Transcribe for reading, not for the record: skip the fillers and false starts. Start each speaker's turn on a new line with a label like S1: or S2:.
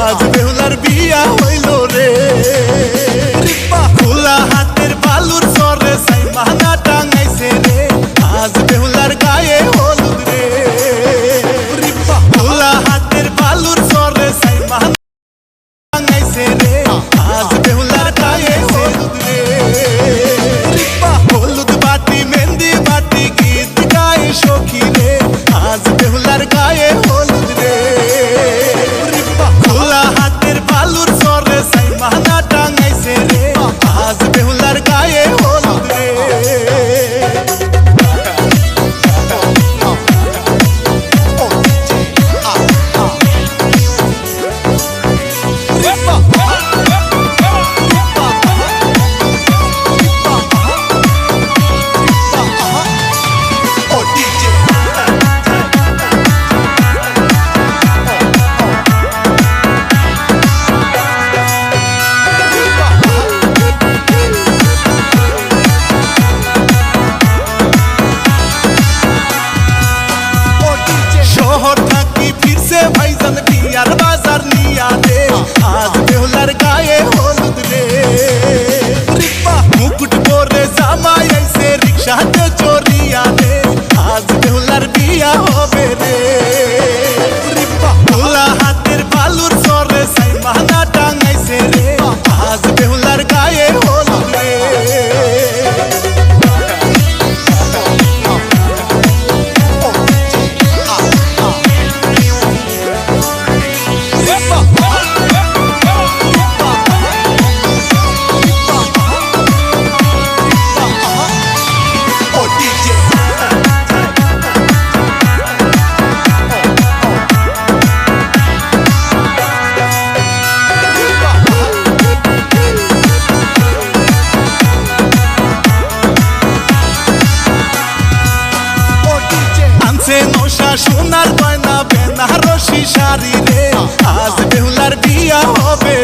S1: আজ বেহুলার বিয়া হইল রে। খোলা হাতের বালুর সরে সাই মানা টাঙাইছে রে। আজ বেহুলার গায়ে হলুদ রে। খোলা হাতের বালুর সরে সাই মানা টাঙাইছে রে। আজ বেহুলার গায়ে হলুদ রে। হলুদ বাটি মেহেন্দি বাটি গীত গায়ে সখী রে। আজ বেহুলার গায়ে হলুদ রে। খোলা হাতের বালুর সরে সাই মানা টাঙাইছে রে। আজ বেহুলার গায়ে হলুদ রে। শহর থাকি ফিরছে ভাইজান বিয়ার বাজার নিয়া রে। আজ বেহুলার গায়ে হলুদ রে। মুকুট পরে জামাই আইছে রিক্সাতে চড়িয়া রে। আজ বেহুলার বিয়া হবে রে। খোলা হাতের বালুর সরে সাই মানা টাঙাইছে রে। আজ বেহুলার গায়ে হলুদ রে। আনছে নশা সোনার গয়না বেনারসি শাড়ি রে। আজ বেহুলার বিয়া হবে